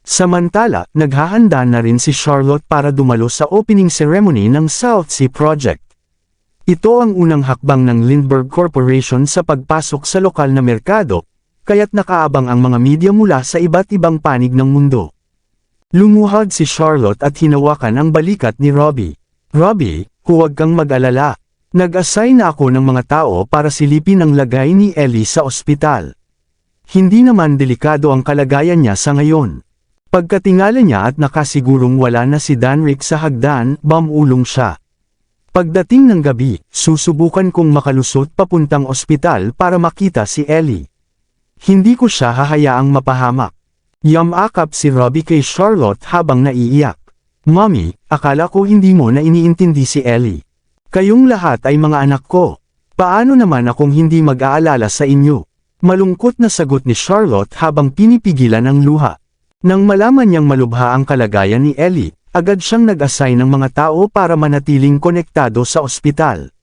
Samantala, naghahanda na rin si Charlotte para dumalo sa opening ceremony ng South Sea Project. Ito ang unang hakbang ng Lindbergh Corporation sa pagpasok sa lokal na merkado, kaya't nakaabang ang mga media mula sa iba't ibang panig ng mundo. Lumuhod si Charlotte at hinawakan ang balikat ni Robbie. Robbie, huwag kang mag-alala. Nag-assign na ako ng mga tao para silipin ang lagay ni Ellie sa ospital. Hindi naman delikado ang kalagayan niya sa ngayon. Pagkatingala niya at nakasigurong wala na si Danrick sa hagdan, bumulong siya. Pagdating ng gabi, susubukan kong makalusot papuntang ospital para makita si Ellie. Hindi ko siya hahayaang mapahamak. Yamakap si Robbie kay Charlotte habang naiiyak. Mommy, akala ko hindi mo na iniintindi si Ellie. Kayong lahat ay mga anak ko. Paano naman akong hindi mag-aalala sa inyo? Malungkot na sagot ni Charlotte habang pinipigilan ang luha. Nang malaman niyang malubha ang kalagayan ni Ellie, agad siyang nag-assign ng mga tao para manatiling konektado sa ospital.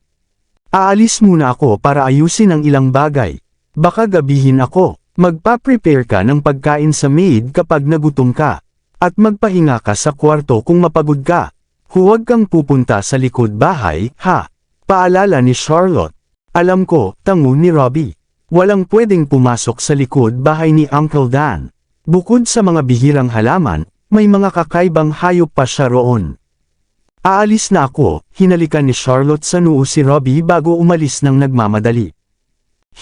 Aalis muna ako para ayusin ang ilang bagay. Baka gabihin ako. Magpa-prepare ka ng pagkain sa maid kapag nagutom ka. At magpahinga ka sa kwarto kung mapagod ka. Huwag kang pupunta sa likod bahay, ha? Paalala ni Charlotte. Alam ko, tango ni Robbie. Walang pwedeng pumasok sa likod bahay ni Uncle Dan. Bukod sa mga bihirang halaman, may mga kakaibang hayop pa siya roon. Aalis na ako, hinalikan ni Charlotte sa noo si Robbie bago umalis ng nagmamadali.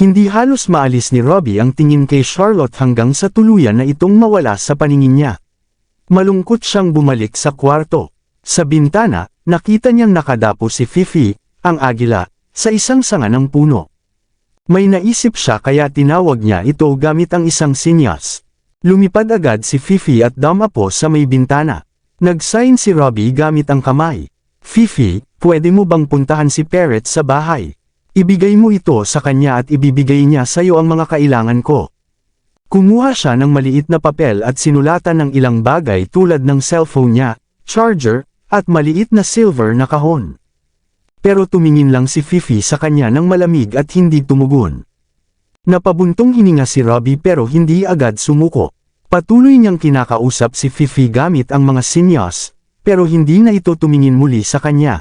Hindi halos maalis ni Robbie ang tingin kay Charlotte hanggang sa tuluyan na itong mawala sa paningin niya. Malungkot siyang bumalik sa kwarto. Sa bintana, nakita niyang nakadapo si Fifi, ang agila, sa isang sanga ng puno. May naisip siya kaya tinawag niya ito gamit ang isang sinyas. Lumipad agad si Fifi at dumapo sa may bintana. Nag-sign si Robbie gamit ang kamay. Fifi, pwede mo bang puntahan si Perret sa bahay? Ibigay mo ito sa kanya at ibibigay niya sa iyo ang mga kailangan ko. Kumuha siya ng maliit na papel at sinulatan ng ilang bagay tulad ng cellphone niya, charger, at maliit na silver na kahon. Pero tumingin lang si Fifi sa kanya ng malamig at hindi tumugon. Napabuntong hininga si Robbie pero hindi agad sumuko. Patuloy niyang kinakausap si Fifi gamit ang mga sinyas, pero hindi na ito tumingin muli sa kanya.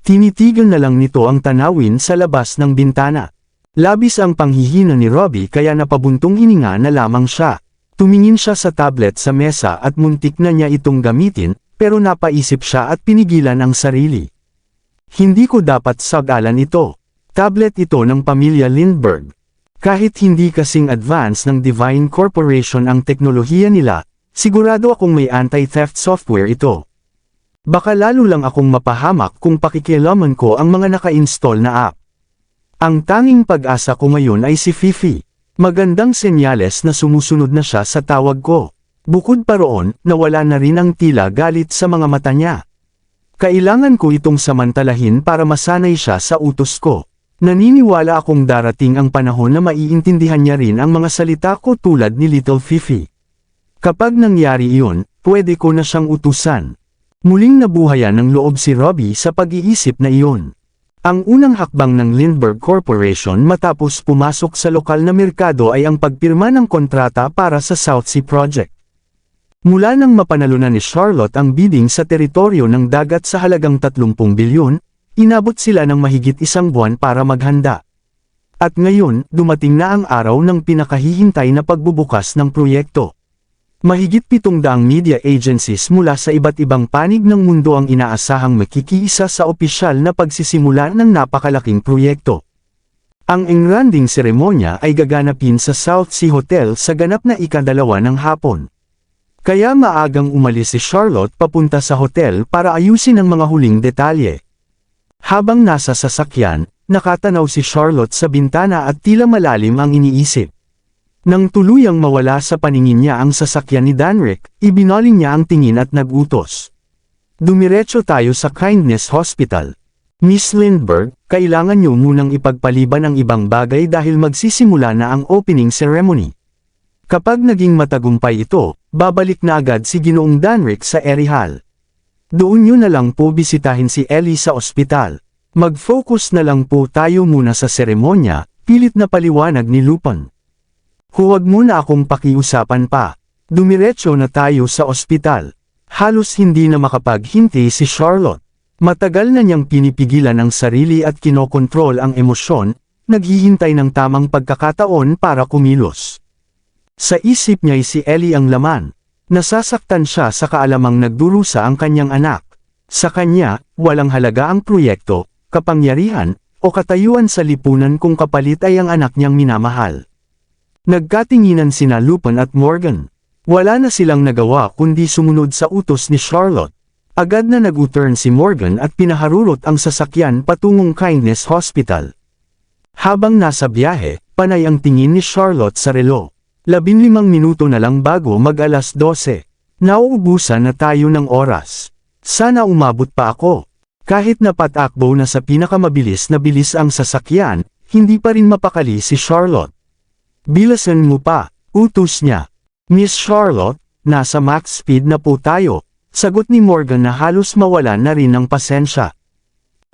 Tinitigil na lang nito ang tanawin sa labas ng bintana. Labis ang panghihina ni Robbie kaya napabuntong hininga na lamang siya. Tumingin siya sa tablet sa mesa at muntik na niya itong gamitin, pero napaisip siya at pinigilan ang sarili. Hindi ko dapat sagalan ito. Tablet ito ng pamilya Lindbergh. Kahit hindi kasing advance ng Divine Corporation ang teknolohiya nila, sigurado akong may anti-theft software ito. Baka lalo lang akong mapahamak kung pakikialaman ko ang mga naka-install na app. Ang tanging pag-asa ko ngayon ay si Fifi. Magandang senyales na sumusunod na siya sa tawag ko. Bukod pa roon, nawala na rin ang tila galit sa mga mata niya. Kailangan ko itong samantalahin para masanay siya sa utos ko. Naniniwala akong darating ang panahon na maiintindihan niya rin ang mga salita ko tulad ni Little Fifi. Kapag nangyari iyon, pwede ko na siyang utusan. Muling nabuhayan ng loob si Robbie sa pag-iisip na iyon. Ang unang hakbang ng Lindbergh Corporation matapos pumasok sa lokal na merkado ay ang pagpirma ng kontrata para sa South Sea Project. Mula nang mapanalunan ni Charlotte ang bidding sa teritoryo ng dagat sa halagang 30 bilyon, inabot sila ng mahigit isang buwan para maghanda. At ngayon, dumating na ang araw ng pinakahihintay na pagbubukas ng proyekto. Mahigit 700 media agencies mula sa iba't ibang panig ng mundo ang inaasahang makikiisa sa opisyal na pagsisimula ng napakalaking proyekto. Ang engranding seremonya ay gaganapin sa South Sea Hotel sa ganap na ika-2 ng hapon. Kaya maagang umalis si Charlotte papunta sa hotel para ayusin ang mga huling detalye. Habang nasa sasakyan, nakatanaw si Charlotte sa bintana at tila malalim ang iniisip. Nang tuluyang mawala sa paningin niya ang sasakyan ni Danrick, ibinaling niya ang tingin at nagutos. Dumiretso tayo sa Kindness Hospital. Miss Lindbergh, kailangan niyo munang ipagpaliban ang ibang bagay dahil magsisimula na ang opening ceremony. Kapag naging matagumpay ito, babalik na agad si Ginoong Danrick sa Erie Hall. Doon niyo na lang po bisitahin si Ellie sa ospital. Mag-focus na lang po tayo muna sa seremonya, pilit na paliwanag ni Lupin. Huwag muna akong pakiusapan pa. Dumiretso na tayo sa ospital. Halos hindi na makapaghinti si Charlotte. Matagal na niyang pinipigilan ang sarili at kinokontrol ang emosyon, naghihintay ng tamang pagkakataon para kumilos. Sa isip niya'y si Ellie ang laman. Nasasaktan siya sa kaalamang nagdurusa ang kanyang anak. Sa kanya, walang halaga ang proyekto, kapangyarihan, o katayuan sa lipunan kung kapalit ay ang anak niyang minamahal. Nagkatinginan sina Lupin at Morgan. Wala na silang nagawa kundi sumunod sa utos ni Charlotte. Agad na nag-u-turn si Morgan at pinaharurot ang sasakyan patungong Kindness Hospital. Habang nasa biyahe, panay ang tingin ni Charlotte sa relo. 15 minuto na lang bago mag-alas 12. Nauubusan na tayo ng oras. Sana umabot pa ako. Kahit napatakbo na sa pinakamabilis na bilis ang sasakyan, hindi pa rin mapakali si Charlotte. Bilasan mo pa, utos niya. Miss Charlotte, nasa max speed na po tayo. Sagot ni Morgan na halos mawalan na rin ng pasensya.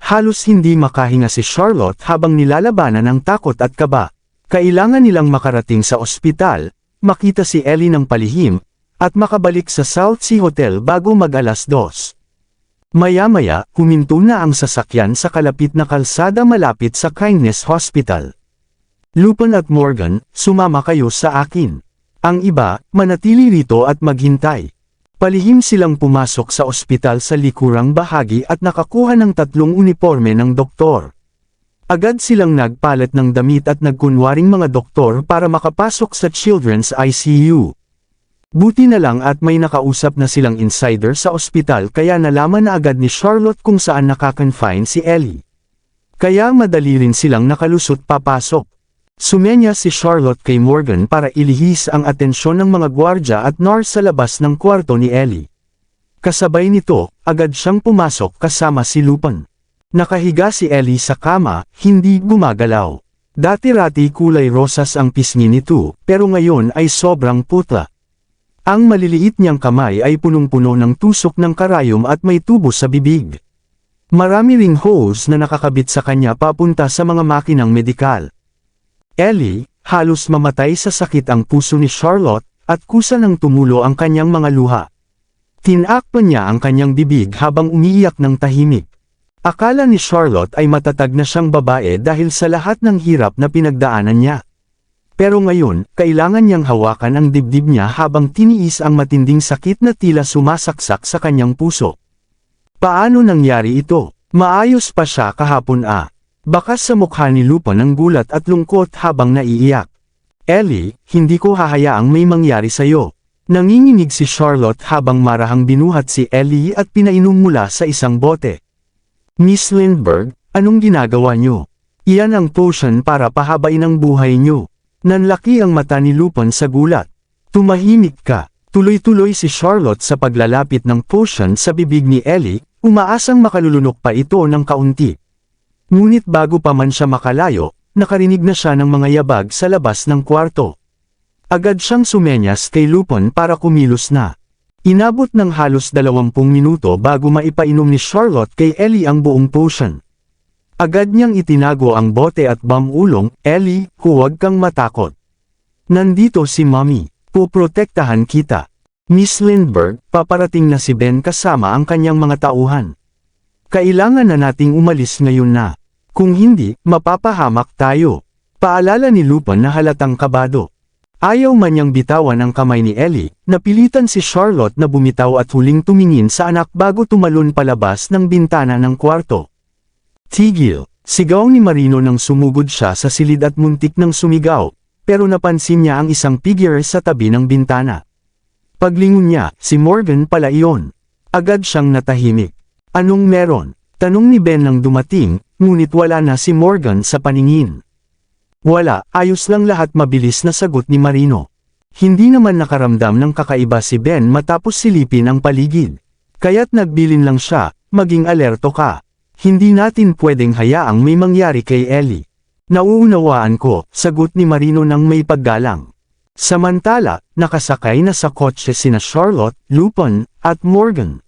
Halos hindi makahinga si Charlotte habang nilalabanan ng takot at kaba. Kailangan nilang makarating sa ospital, makita si Ellie ng palihim, at makabalik sa South Sea Hotel bago mag-alas 2. Maya-maya, huminto na ang sasakyan sa kalapit na kalsada malapit sa Kindness Hospital. Lupin at Morgan, sumama kayo sa akin. Ang iba, manatili rito at maghintay. Palihim silang pumasok sa ospital sa likurang bahagi at nakakuha ng 3 uniforme ng doktor. Agad silang nagpalit ng damit at nagkunwaring mga doktor para makapasok sa Children's ICU. Buti na lang at may nakausap na silang insider sa ospital kaya nalaman na agad ni Charlotte kung saan nakakonfine si Ellie. Kaya madali rin silang nakalusot papasok. Sumenya si Charlotte kay Morgan para ilihis ang atensyon ng mga gwardya at nurse sa labas ng kwarto ni Ellie. Kasabay nito, agad siyang pumasok kasama si Lupin. Nakahiga si Ellie sa kama, hindi gumagalaw. Dati-rati kulay rosas ang pisngi nito, pero ngayon ay sobrang putla. Ang maliliit niyang kamay ay punong-puno ng tusok ng karayom at may tubo sa bibig. Marami ring hose na nakakabit sa kanya papunta sa mga makinang medikal. Ellie, halos mamatay sa sakit ang puso ni Charlotte, at kusa nang tumulo ang kanyang mga luha. Tinakpan niya ang kanyang bibig habang umiiyak ng tahimik. Akala ni Charlotte ay matatag na siyang babae dahil sa lahat ng hirap na pinagdaanan niya. Pero ngayon, kailangan niyang hawakan ang dibdib niya habang tiniis ang matinding sakit na tila sumasaksak sa kanyang puso. Paano nangyari ito? Maayos pa siya kahapon Bakas sa mukha ni Lupin ang gulat at lungkot habang naiiyak. Ellie, hindi ko hahayaang may mangyari sa'yo. Nanginginig si Charlotte habang marahang binuhat si Ellie at pinainom mula sa isang bote. Miss Lindbergh, anong ginagawa niyo? Iyan ang potion para pahabain ang buhay niyo. Nanlaki ang mata ni Lupin sa gulat. Tumahimik ka. Tuloy-tuloy si Charlotte sa paglalapit ng potion sa bibig ni Ellie, umaasang makalulunok pa ito ng kaunti. Ngunit bago pa man siya makalayo, nakarinig na siya ng mga yabag sa labas ng kwarto. Agad siyang sumenyas kay Lupin para kumilos na. Inabot ng halos 20 minuto bago maipainom ni Charlotte kay Ellie ang buong potion. Agad niyang itinago ang bote at bamulong, Ellie, huwag kang matakot. Nandito si Mommy, poprotektahan kita. Miss Lindbergh, paparating na si Ben kasama ang kanyang mga tauhan. Kailangan na nating umalis ngayon na. Kung hindi, mapapahamak tayo. Paalala ni Lupin na halatang kabado. Ayaw man niyang bitawan ang kamay ni Ellie, napilitan si Charlotte na bumitaw at huling tumingin sa anak bago tumalon palabas ng bintana ng kwarto. Tigil, sigaw ni Marino nang sumugod siya sa silid at muntik ng sumigaw, pero napansin niya ang isang figure sa tabi ng bintana. Paglingon niya, si Morgan pala iyon. Agad siyang natahimik. Anong meron? Tanong ni Ben nang dumating, ngunit wala na si Morgan sa paningin. Wala, ayos lang lahat, mabilis na sagot ni Marino. Hindi naman nakaramdam ng kakaiba si Ben matapos silipin ang paligid. Kaya't nagbilin lang siya, maging alerto ka. Hindi natin pwedeng hayaang may mangyari kay Ellie. Nauunawaan ko, sagot ni Marino ng may paggalang. Samantala, nakasakay na sa kotse sina Charlotte, Lupin, at Morgan.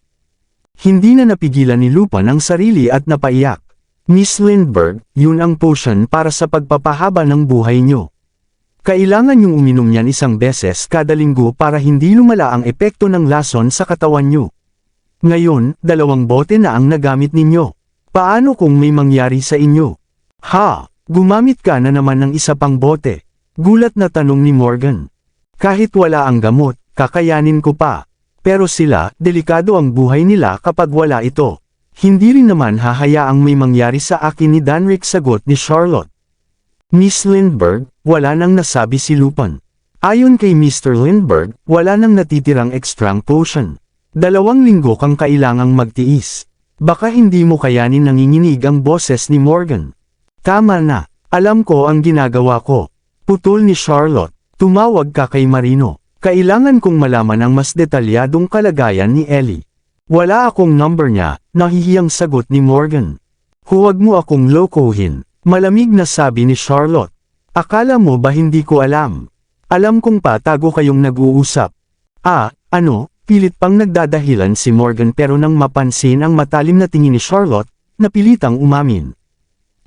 Hindi na napigilan ni Lupin ang sarili at napaiyak. Miss Lindbergh, yun ang potion para sa pagpapahaba ng buhay nyo. Kailangan niyong uminom yan isang beses kada linggo para hindi lumala ang epekto ng lason sa katawan nyo. Ngayon, 2 bote na ang nagamit ninyo. Paano kung may mangyari sa inyo? Ha, gumamit ka na naman ng isa pang bote. Gulat na tanong ni Morgan. Kahit wala ang gamot, kakayanin ko pa. Pero sila, delikado ang buhay nila kapag wala ito. Hindi rin naman hahayaang may mangyari sa akin ni Danrick, sagot ni Charlotte. Miss Lindbergh, wala nang nasabi si Lupin. Ayon kay Mr. Lindbergh, wala nang natitirang extrang potion. 2 linggo kang kailangang magtiis. Baka hindi mo kayanin, nanginginig ang boses ni Morgan. Tama na, alam ko ang ginagawa ko. Putol ni Charlotte, tumawag ka kay Marino. Kailangan kong malaman ang mas detalyadong kalagayan ni Ellie. Wala akong number niya, nahihiyang sagot ni Morgan. Huwag mo akong lokohin, malamig na sabi ni Charlotte. Akala mo ba hindi ko alam? Alam kong patago kayong nag-uusap. Ano? Pilit pang nagdadahilan si Morgan, pero nang mapansin ang matalim na tingin ni Charlotte, napilitang umamin.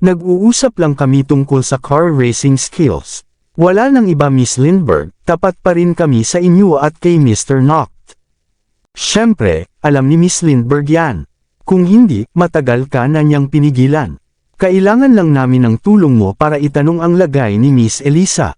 Nag-uusap lang kami tungkol sa car racing skills. Wala nang iba, Miss Lindbergh, tapat pa rin kami sa inyo at kay Mr. Noct. Siyempre, alam ni Miss Lindbergh yan. Kung hindi, matagal ka na niyang pinigilan. Kailangan lang namin ng tulong mo para itanong ang lagay ni Miss Elisa.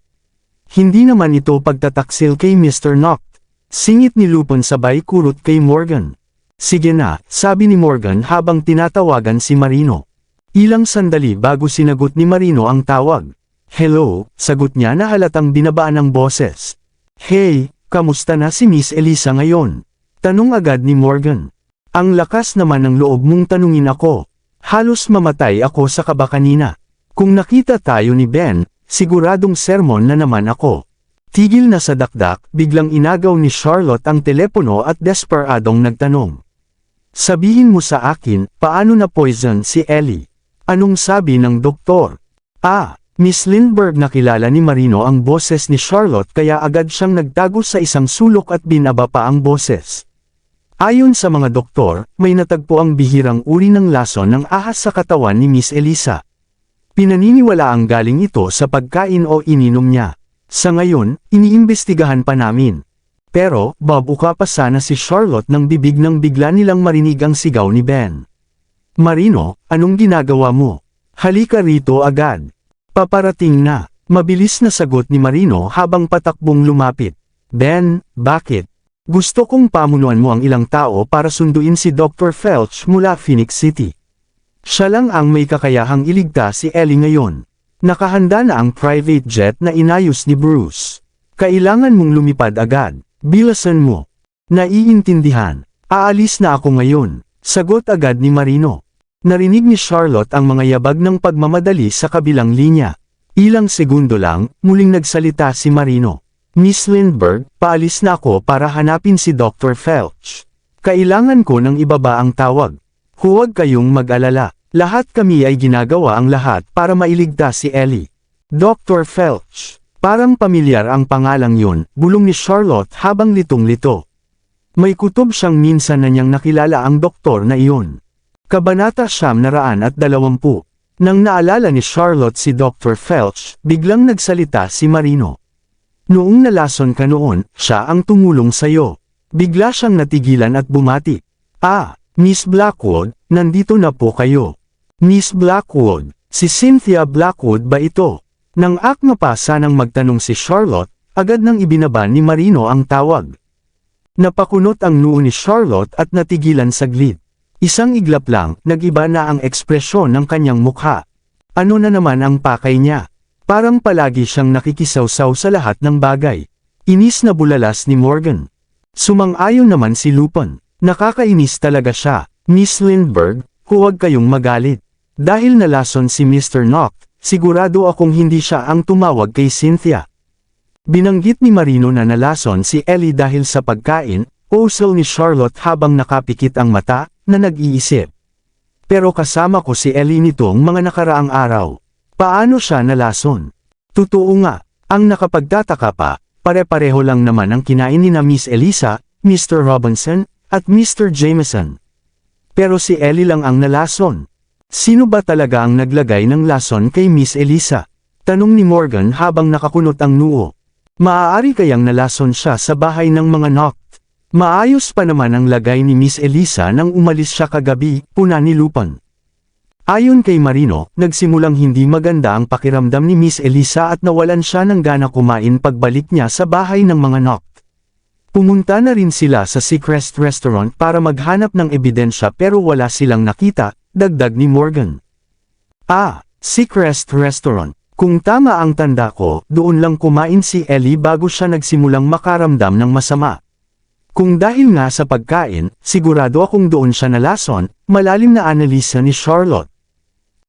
Hindi naman ito pagtataksil kay Mr. Noct. Singit ni Lupin sabay kurot kay Morgan. Sige na, sabi ni Morgan habang tinatawagan si Marino. Ilang sandali bago sinagot ni Marino ang tawag. Hello, sagot niya na halatang binabaan ng boses. Hey, kamusta na si Miss Elisa ngayon? Tanong agad ni Morgan. Ang lakas naman ng loob mong tanungin ako. Halos mamatay ako sa kaba kanina. Kung nakita tayo ni Ben, siguradong sermon na naman ako. Tigil na sa dakdak, biglang inagaw ni Charlotte ang telepono at desperadong nagtanong. Sabihin mo sa akin, paano na poison si Ellie? Anong sabi ng doktor? Miss Lindbergh, nakilala ni Marino ang boses ni Charlotte kaya agad siyang nagtago sa isang sulok at binaba pa ang boses. Ayon sa mga doktor, may natagpo ang bihirang uri ng lason ng ahas sa katawan ni Miss Elisa. Pinaniniwala ang galing ito sa pagkain o ininom niya. Sa ngayon, iniimbestigahan pa namin. Pero, babuka pa sana si Charlotte nang bibig nang bigla nilang marinig ang sigaw ni Ben. Marino, anong ginagawa mo? Halika rito agad. Paparating na. Mabilis na sagot ni Marino habang patakbong lumapit. Ben, bakit? Gusto kong pamunuan mo ang ilang tao para sunduin si Dr. Felch mula Phoenix City. Siya lang ang may kakayahang iligtas si Ellie ngayon. Nakahanda na ang private jet na inayos ni Bruce. Kailangan mong lumipad agad. Bilasan mo. Naiintindihan. Aalis na ako ngayon. Sagot agad ni Marino. Narinig ni Charlotte ang mga yabag ng pagmamadali sa kabilang linya. Ilang segundo lang, muling nagsalita si Marino. Miss Lindbergh, paalis na ako para hanapin si Dr. Felch. Kailangan ko nang ibaba ang tawag. Huwag kayong mag-alala. Lahat kami ay ginagawa ang lahat para mailigtas si Ellie. Dr. Felch. Parang pamilyar ang pangalang yun, bulong ni Charlotte habang litong-lito. May kutob siyang minsan na niyang nakilala ang doktor na iyon. Kabanata 920. Nang naalala ni Charlotte si Dr. Felch, biglang nagsalita si Marino. Noong nalason ka noon, siya ang tumulong sayo. Bigla siyang natigilan at bumati. Miss Blackwood, nandito na po kayo. Miss Blackwood, si Cynthia Blackwood ba ito? Nang akma pa sanang magtanong si Charlotte, agad nang ibinaba ni Marino ang tawag. Napakunot ang noo ni Charlotte at natigilan saglit. Isang iglap lang, nag-iba na ang ekspresyon ng kanyang mukha. Ano na naman ang pakay niya? Parang palagi siyang nakikisawsaw sa lahat ng bagay. Inis na bulalas ni Morgan. Sumang-ayon naman si Lupin. Nakakainis talaga siya. Miss Lindbergh, huwag kayong magalit. Dahil nalason si Mr. Noct, sigurado akong hindi siya ang tumawag kay Cynthia. Binanggit ni Marino na nalason si Ellie dahil sa pagkain, usal ni Charlotte habang nakapikit ang mata, na nag-iisip. Pero kasama ko si Ellie nitong mga nakaraang araw. Paano siya nalason? Totoo nga, ang nakapagtataka pa, pare-pareho lang naman ang kinain ni na Miss Elisa, Mr. Robinson, at Mr. Jameson. Pero si Ellie lang ang nalason. Sino ba talaga ang naglagay ng lason kay Miss Elisa? Tanong ni Morgan habang nakakunot ang noo. Maaari kayang nalason siya sa bahay ng mga Noct. Maayos pa naman ang lagay ni Miss Elisa nang umalis siya kagabi, puna ni Lupin. Ayon kay Marino, nagsimulang hindi maganda ang pakiramdam ni Miss Elisa at nawalan siya ng gana kumain pagbalik niya sa bahay ng mga Noct. Pumunta na rin sila sa Seacrest Restaurant para maghanap ng ebidensya pero wala silang nakita, dagdag ni Morgan. Seacrest Restaurant. Kung tama ang tanda ko, doon lang kumain si Ellie bago siya nagsimulang makaramdam ng masama. Kung dahil nga sa pagkain, sigurado akong doon siya nalason, malalim na analisa ni Charlotte.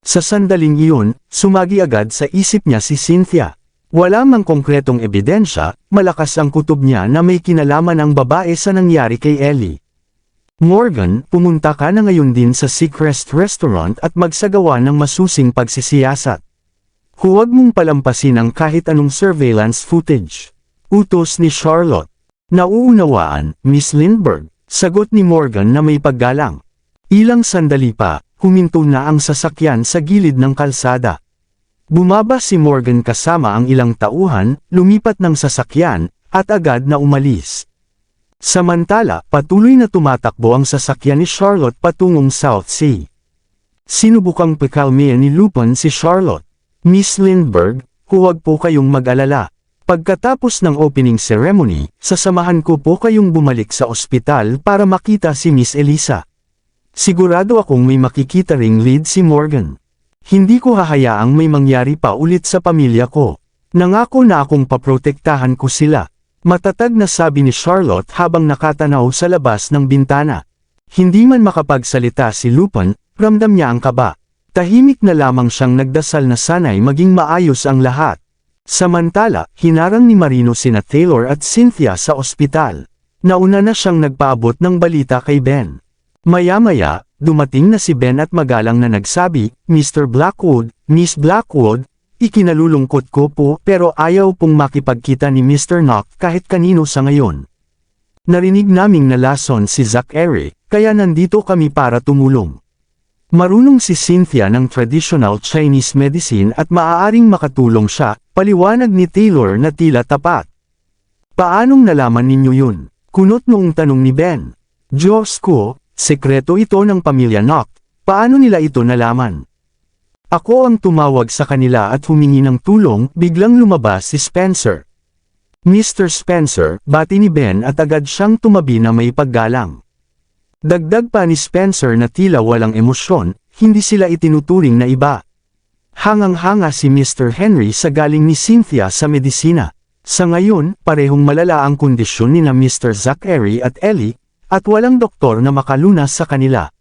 Sa sandaling iyon, sumagi agad sa isip niya si Cynthia. Wala mang konkretong ebidensya, malakas ang kutob niya na may kinalaman ang babae sa nangyari kay Ellie. Morgan, pumunta ka na ngayon din sa Seacrest Restaurant at magsagawa ng masusing pagsisiyasat. Huwag mong palampasin ang kahit anong surveillance footage. Utos ni Charlotte. Nauunawaan, Miss Lindbergh, sagot ni Morgan na may paggalang. Ilang sandali pa, huminto na ang sasakyan sa gilid ng kalsada. Bumaba si Morgan kasama ang ilang tauhan, lumipat ng sasakyan, at agad na umalis. Samantala, patuloy na tumatakbo ang sasakyan ni Charlotte patungong South Sea. Sinubukang pakalmayan ni Lupin si Charlotte. Miss Lindbergh, huwag po kayong mag-alala. Pagkatapos ng opening ceremony, sasamahan ko po kayong bumalik sa ospital para makita si Miss Elisa. Sigurado akong may makikita ring lead si Morgan. Hindi ko hahayaang may mangyari pa ulit sa pamilya ko. Nangako na akong paprotektahan ko sila. Matatag na sabi ni Charlotte habang nakatanaw sa labas ng bintana. Hindi man makapagsalita si Lupin, ramdam niya ang kaba. Tahimik na lamang siyang nagdasal na sana'y maging maayos ang lahat. Samantala, hinarang ni Marino sina Taylor at Cynthia sa ospital. Nauna na siyang nagpaabot ng balita kay Ben. Maya-maya, dumating na si Ben at magalang na nagsabi, Mr. Blackwood, Miss Blackwood, ikinalulungkot ko po pero ayaw pong makipagkita ni Mr. Noct kahit kanino sa ngayon. Narinig naming nalason si Zachary, kaya nandito kami para tumulong. Marunong si Cynthia ng traditional Chinese medicine at maaaring makatulong siya, paliwanag ni Taylor na tila tapat. Paanong nalaman ninyo yun? Kunot noong tanong ni Ben. Diyos ko, sekreto ito ng pamilya Noct, paano nila ito nalaman? Ako ang tumawag sa kanila at humingi ng tulong, biglang lumabas si Spencer. Mr. Spencer, bati ni Ben at agad siyang tumabi na may paggalang. Dagdag pa ni Spencer na tila walang emosyon, hindi sila itinuturing na iba. Hangang-hanga si Mr. Henry sa galing ni Cynthia sa medisina. Sa ngayon, parehong malala ang kondisyon ni na Mr. Zachary at Ellie, at walang doktor na makalunas sa kanila.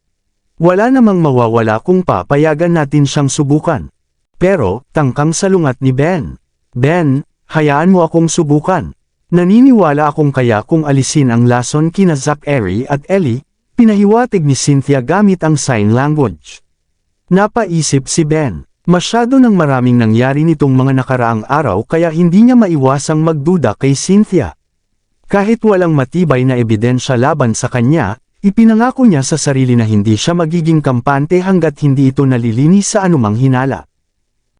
Wala namang mawawala kung papayagan natin siyang subukan. Pero, tangkang salungat ni Ben. Ben, hayaan mo akong subukan. Naniniwala akong kaya kung alisin ang lason kina Zachary at Ellie, pinahiwatig ni Cynthia gamit ang sign language. Napaisip si Ben. Masyado nang maraming nangyari nitong mga nakaraang araw kaya hindi niya maiwasang magduda kay Cynthia. Kahit walang matibay na ebidensya laban sa kanya, ipinangako niya sa sarili na hindi siya magiging kampante hanggat hindi ito nalilinis sa anumang hinala.